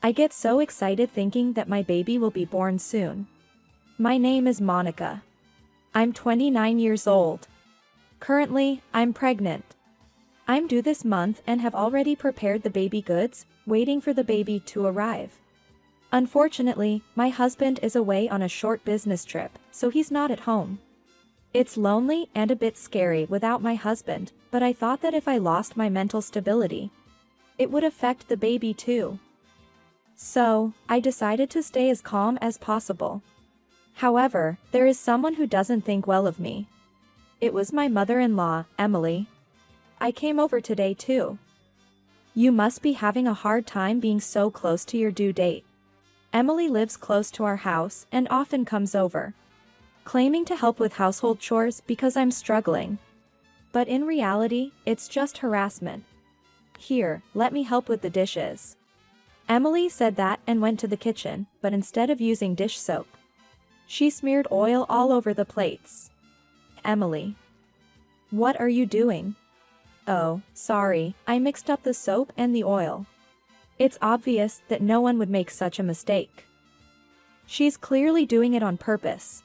I get so excited thinking that my baby will be born soon. My name is Monica. I'm 29 years old. Currently, I'm pregnant. I'm due this month and have already prepared the baby goods, waiting for the baby to arrive. Unfortunately, my husband is away on a short business trip, so he's not at home. It's lonely and a bit scary without my husband, but I thought that if I lost my mental stability, it would affect the baby too. So, I decided to stay as calm as possible. However, there is someone who doesn't think well of me. It was my mother-in-law, Emily. I came over today too. You must be having a hard time being so close to your due date. Emily lives close to our house and often comes over, claiming to help with household chores because I'm struggling. But in reality, it's just harassment. Here, let me help with the dishes. Emily said that and went to the kitchen, but instead of using dish soap, she smeared oil all over the plates. Emily. What are you doing? Oh, sorry, I mixed up the soap and the oil. It's obvious that no one would make such a mistake. She's clearly doing it on purpose.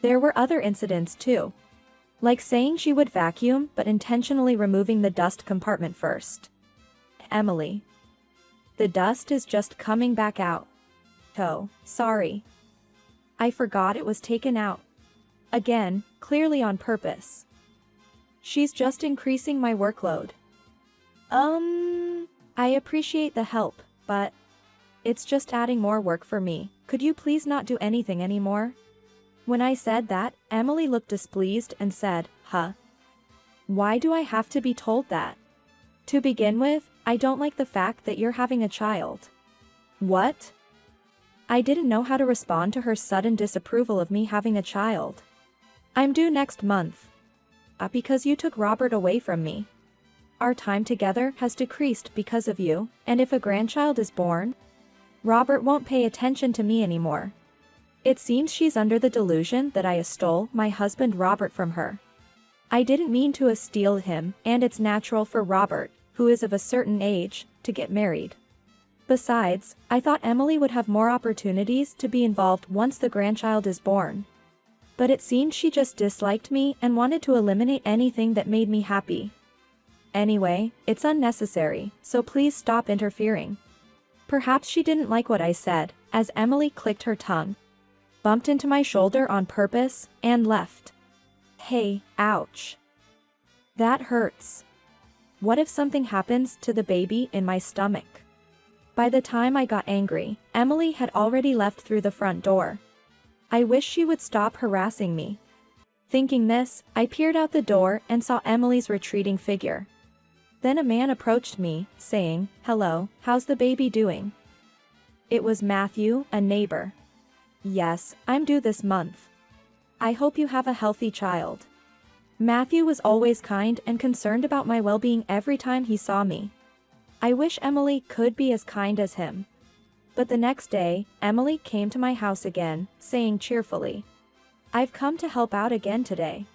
There were other incidents too. Like saying she would vacuum but intentionally removing the dust compartment first. Emily. The dust is just coming back out. Oh, sorry. I forgot it was taken out. Again, clearly on purpose. She's just increasing my workload. I appreciate the help, but it's just adding more work for me. Could you please not do anything anymore? When I said that, Emily looked displeased and said, huh? Why do I have to be told that? To begin with, I don't like the fact that you're having a child. What? I didn't know how to respond to her sudden disapproval of me having a child. I'm due next month. Because you took Robert away from me. Our time together has decreased because of you, and if a grandchild is born, Robert won't pay attention to me anymore. It seems she's under the delusion that I stole my husband Robert from her. I didn't mean to steal him, and it's natural for Robert, who is of a certain age, to get married. Besides, I thought Emily would have more opportunities to be involved once the grandchild is born. But it seemed she just disliked me and wanted to eliminate anything that made me happy. Anyway, it's unnecessary, so please stop interfering. Perhaps she didn't like what I said, as Emily clicked her tongue, bumped into my shoulder on purpose, and left. Hey, ouch. That hurts. What if something happens to the baby in my stomach? By the time I got angry, Emily had already left through the front door. I wish she would stop harassing me. Thinking this, I peered out the door and saw Emily's retreating figure. Then a man approached me, saying, "Hello, how's the baby doing?" It was Matthew, a neighbor. Yes, I'm due this month. I hope you have a healthy child. Matthew was always kind and concerned about my well-being every time he saw me. I wish Emily could be as kind as him. But the next day, Emily came to my house again, saying cheerfully, "I've come to help out again today."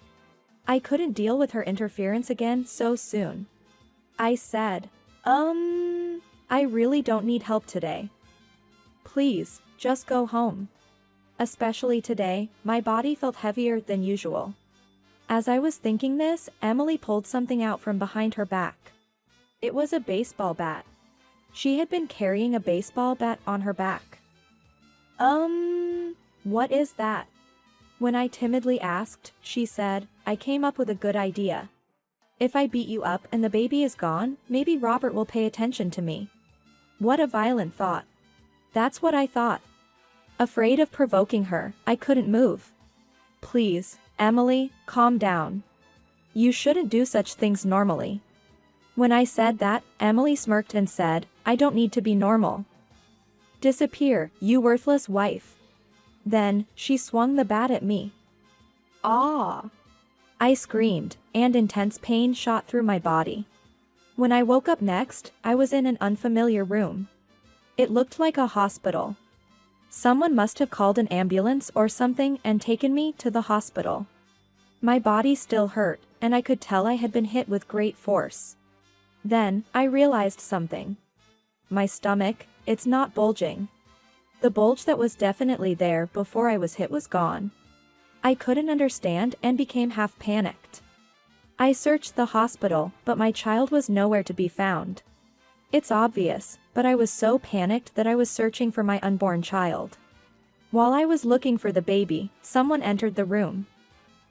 I couldn't deal with her interference again so soon. I said, I really don't need help today. Please, just go home. Especially today, my body felt heavier than usual. As I was thinking this, Emily pulled something out from behind her back. It was a baseball bat. She had been carrying a baseball bat on her back. What is that? When I timidly asked, she said, "I came up with a good idea. If I beat you up and the baby is gone, maybe Robert will pay attention to me." What a violent thought. That's what I thought. Afraid of provoking her, I couldn't move. Please, Emily, calm down. You shouldn't do such things normally. When I said that, Emily smirked and said, "I don't need to be normal. Disappear, you worthless wife." Then, she swung the bat at me. Ah! I screamed, and intense pain shot through my body. When I woke up next, I was in an unfamiliar room. It looked like a hospital. Someone must have called an ambulance or something and taken me to the hospital. My body still hurt, and I could tell I had been hit with great force. Then, I realized something. My stomach, it's not bulging. The bulge that was definitely there before I was hit was gone. I couldn't understand and became half panicked. I searched the hospital, but my child was nowhere to be found. It's obvious, but I was so panicked that I was searching for my unborn child. While I was looking for the baby, someone entered the room.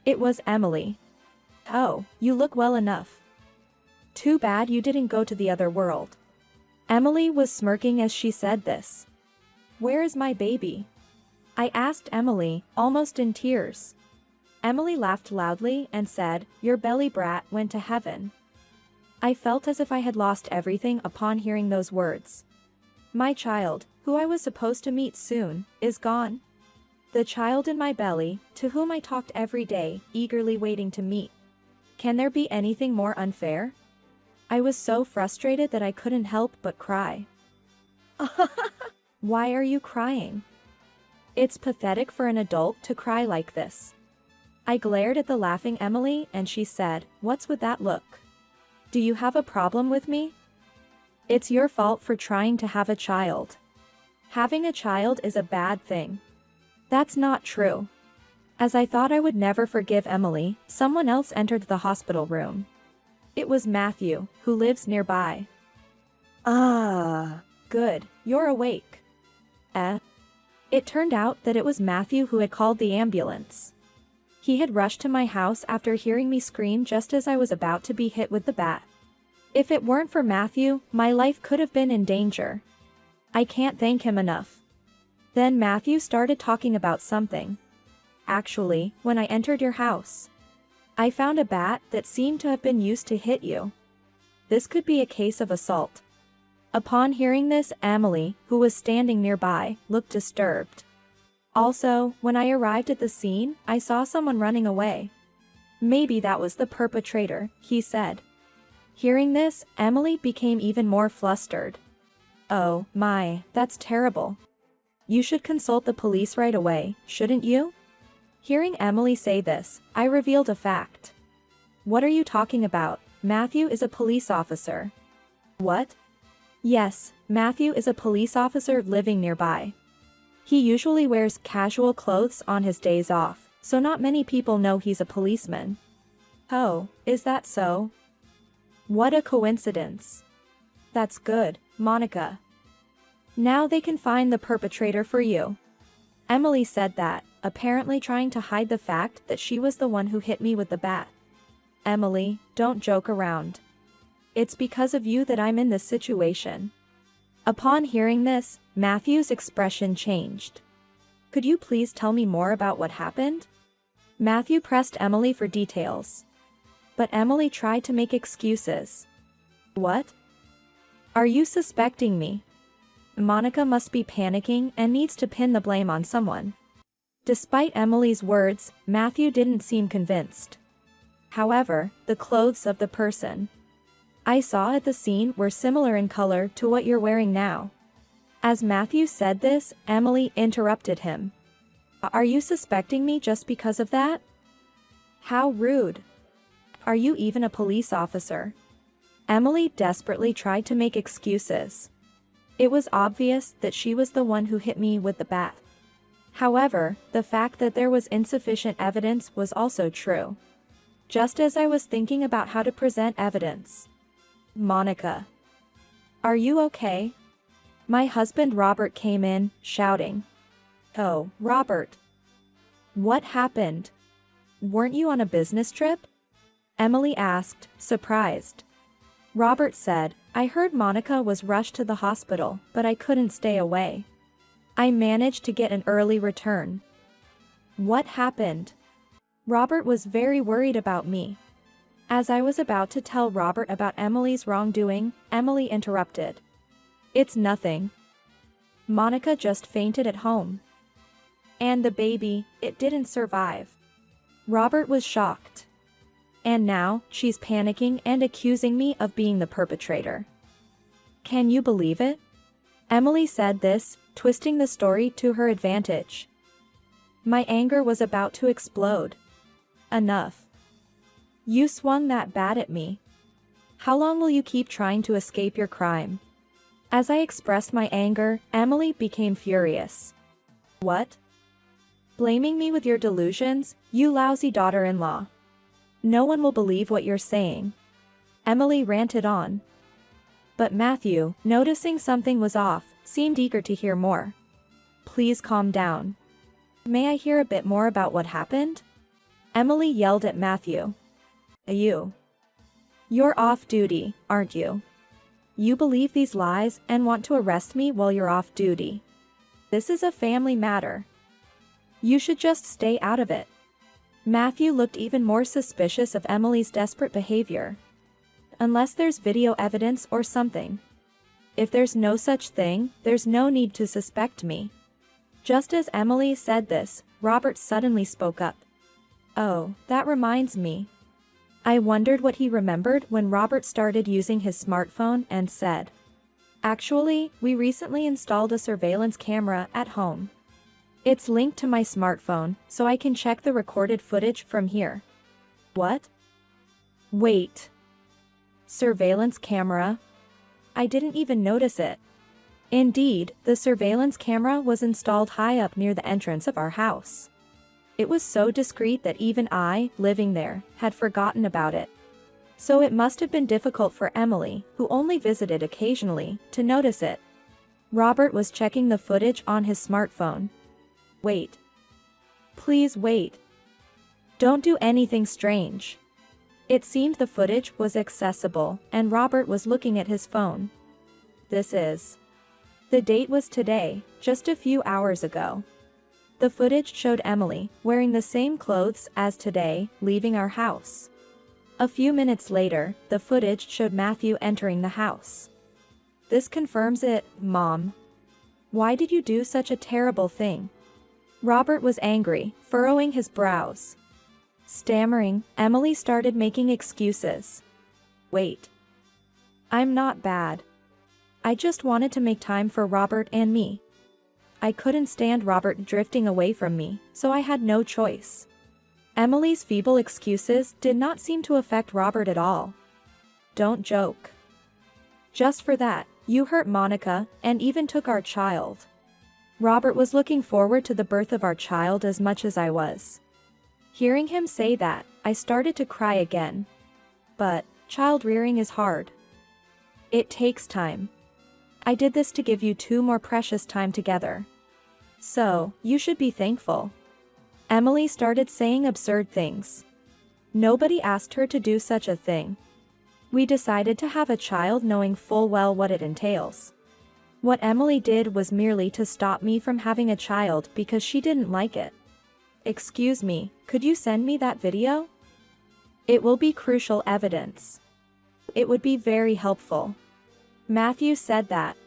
It was Emily. "Oh, you look well enough. Too bad you didn't go to the other world." Emily was smirking as she said this. "Where is my baby?" I asked Emily, almost in tears. Emily laughed loudly and said, "Your belly brat went to heaven." I felt as if I had lost everything upon hearing those words. My child, who I was supposed to meet soon, is gone. The child in my belly, to whom I talked every day, eagerly waiting to meet. Can there be anything more unfair? I was so frustrated that I couldn't help but cry. Why are you crying? It's pathetic for an adult to cry like this. I glared at the laughing Emily and she said, "What's with that look? Do you have a problem with me? It's your fault for trying to have a child. Having a child is a bad thing." That's not true. As I thought I would never forgive Emily, someone else entered the hospital room. It was Matthew, who lives nearby. "Ah, good, you're awake." It turned out that it was Matthew who had called the ambulance. He had rushed to my house after hearing me scream just as I was about to be hit with the bat. If it weren't for Matthew, my life could have been in danger. I can't thank him enough. Then Matthew started talking about something. "Actually, when I entered your house, I found a bat that seemed to have been used to hit you. This could be a case of assault." Upon hearing this, Emily, who was standing nearby, looked disturbed. Also, when I arrived at the scene, I saw someone running away. "Maybe that was the perpetrator," he said. Hearing this, Emily became even more flustered. "Oh, my, that's terrible. You should consult the police right away, shouldn't you?" Hearing Emily say this, I revealed a fact. "What are you talking about? Matthew is a police officer." "What?" "Yes, Matthew is a police officer living nearby. He usually wears casual clothes on his days off, so not many people know he's a policeman." "Oh, is that so? What a coincidence. That's good, Monica. Now they can find the perpetrator for you." Emily said that, apparently trying to hide the fact that she was the one who hit me with the bat. "Emily, don't joke around. It's because of you that I'm in this situation." Upon hearing this, Matthew's expression changed. "Could you please tell me more about what happened?" Matthew pressed Emily for details. But Emily tried to make excuses. "What? Are you suspecting me?" Monica must be panicking and needs to pin the blame on someone. Despite Emily's words, Matthew didn't seem convinced. However, the clothes of the person I saw at the scene were similar in color to what you're wearing now. As Matthew said this, Emily interrupted him. "Are you suspecting me just because of that? How rude. Are you even a police officer?" Emily desperately tried to make excuses. It was obvious that she was the one who hit me with the bat. However, the fact that there was insufficient evidence was also true. Just as I was thinking about how to present evidence. "Monica, are you okay?" My husband Robert came in, shouting. "Oh, Robert. What happened? Weren't you on a business trip?" Emily asked, surprised. Robert said, "I heard Monica was rushed to the hospital, but I couldn't stay away. I managed to get an early return." "What happened?" Robert was very worried about me. As I was about to tell Robert about Emily's wrongdoing, Emily interrupted. "It's nothing. Monica just fainted at home. And the baby, it didn't survive." Robert was shocked. "And now, she's panicking and accusing me of being the perpetrator. Can you believe it?" Emily said this, twisting the story to her advantage. My anger was about to explode. "Enough. You swung that bat at me. How long will you keep trying to escape your crime? As I expressed my anger, Emily became furious. What? Blaming me with your delusions, you lousy daughter-in-law. No one will believe what you're saying. Emily ranted on. But Matthew, noticing something was off, seemed eager to hear more. Please calm down. May I hear a bit more about what happened? Emily yelled at Matthew. You're off duty, aren't you? You believe these lies and want to arrest me while you're off duty. This is a family matter. You should just stay out of it. Matthew looked even more suspicious of Emily's desperate behavior. Unless there's video evidence or something. If there's no such thing, there's no need to suspect me. Just as Emily said this, Robert suddenly spoke up. Oh, that reminds me. I wondered what he remembered when Robert started using his smartphone and said. Actually, we recently installed a surveillance camera at home. It's linked to my smartphone, so I can check the recorded footage from here. What? Wait. Surveillance camera? I didn't even notice it. Indeed, the surveillance camera was installed high up near the entrance of our house. It was so discreet that even I, living there, had forgotten about it. So it must have been difficult for Emily, who only visited occasionally, to notice it. Robert was checking the footage on his smartphone. Wait. Please wait. Don't do anything strange. It seemed the footage was accessible, and Robert was looking at his phone. The date was today, just a few hours ago. The footage showed Emily, wearing the same clothes as today, leaving our house. A few minutes later, the footage showed Matthew entering the house. This confirms it, Mom. Why did you do such a terrible thing? Robert was angry, furrowing his brows. Stammering, Emily started making excuses. Wait. I'm not bad. I just wanted to make time for Robert and me. I couldn't stand Robert drifting away from me, so I had no choice. Emily's feeble excuses did not seem to affect Robert at all. Don't joke. Just for that, you hurt Monica, and even took our child. Robert was looking forward to the birth of our child as much as I was. Hearing him say that, I started to cry again. But, child rearing is hard. It takes time. I did this to give you 2 more precious time together. So, you should be thankful. Emily started saying absurd things. Nobody asked her to do such a thing. We decided to have a child knowing full well what it entails. What Emily did was merely to stop me from having a child because she didn't like it. Excuse me, could you send me that video? It will be crucial evidence. It would be very helpful. Matthew said that.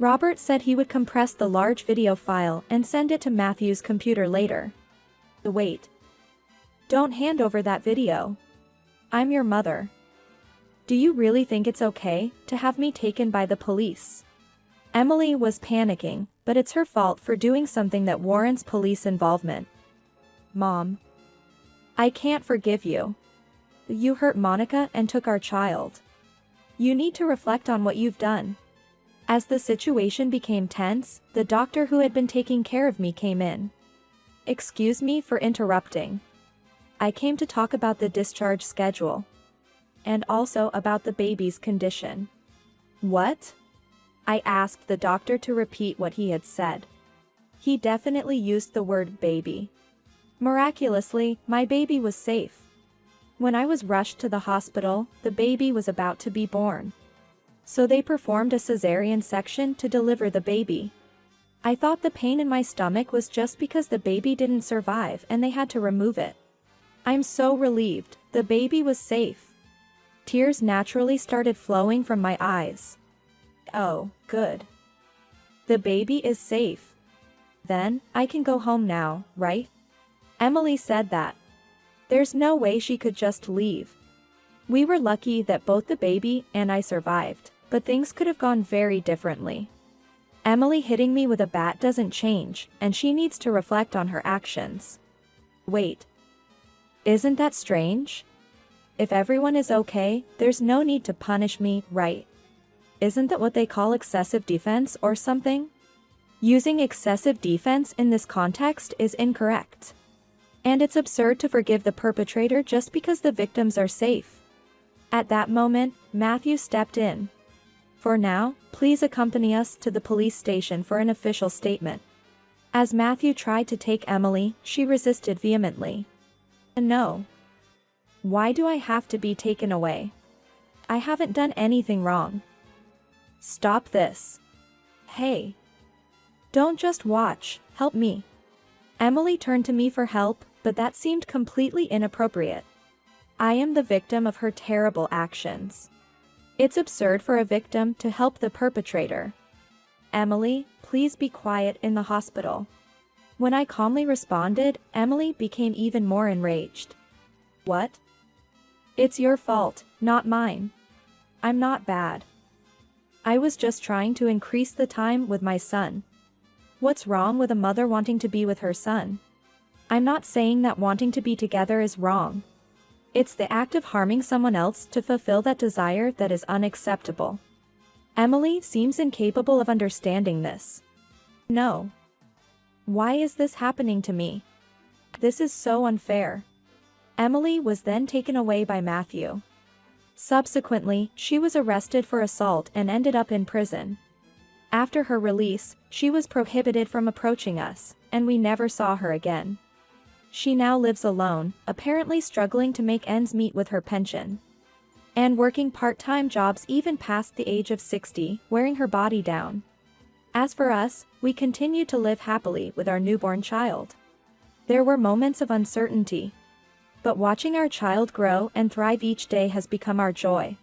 Robert said he would compress the large video file and send it to Matthew's computer later. Wait. Don't hand over that video. I'm your mother. Do you really think it's okay to have me taken by the police? Emily was panicking, but it's her fault for doing something that warrants police involvement. Mom. I can't forgive you. You hurt Monica and took our child. You need to reflect on what you've done. As the situation became tense, the doctor who had been taking care of me came in. Excuse me for interrupting. I came to talk about the discharge schedule. And also about the baby's condition. What? I asked the doctor to repeat what he had said. He definitely used the word baby. Miraculously, my baby was safe. When I was rushed to the hospital, the baby was about to be born. So they performed a cesarean section to deliver the baby. I thought the pain in my stomach was just because the baby didn't survive and they had to remove it. I'm so relieved, the baby was safe. Tears naturally started flowing from my eyes. Oh, good. The baby is safe. Then, I can go home now, right? Emily said that. There's no way she could just leave. We were lucky that both the baby and I survived, but things could have gone very differently. Emily hitting me with a bat doesn't change, and she needs to reflect on her actions. Wait. Isn't that strange? If everyone is okay, there's no need to punish me, right? Isn't that what they call excessive defense or something? Using excessive defense in this context is incorrect. And it's absurd to forgive the perpetrator just because the victims are safe. At that moment, Matthew stepped in. For now, please accompany us to the police station for an official statement. As Matthew tried to take Emily, she resisted vehemently. No. Why do I have to be taken away? I haven't done anything wrong. Stop this. Hey. Don't just watch, help me. Emily turned to me for help, but that seemed completely inappropriate. I am the victim of her terrible actions. It's absurd for a victim to help the perpetrator. Emily, please be quiet in the hospital. When I calmly responded, Emily became even more enraged. What? It's your fault, not mine. I'm not bad. I was just trying to increase the time with my son. What's wrong with a mother wanting to be with her son? I'm not saying that wanting to be together is wrong. It's the act of harming someone else to fulfill that desire that is unacceptable. Emily seems incapable of understanding this. No. Why is this happening to me? This is so unfair. Emily was then taken away by Matthew. Subsequently, she was arrested for assault and ended up in prison. After her release, she was prohibited from approaching us, and we never saw her again. She now lives alone, apparently struggling to make ends meet with her pension. And working part-time jobs even past the age of 60, wearing her body down. As for us, we continued to live happily with our newborn child. There were moments of uncertainty. But watching our child grow and thrive each day has become our joy.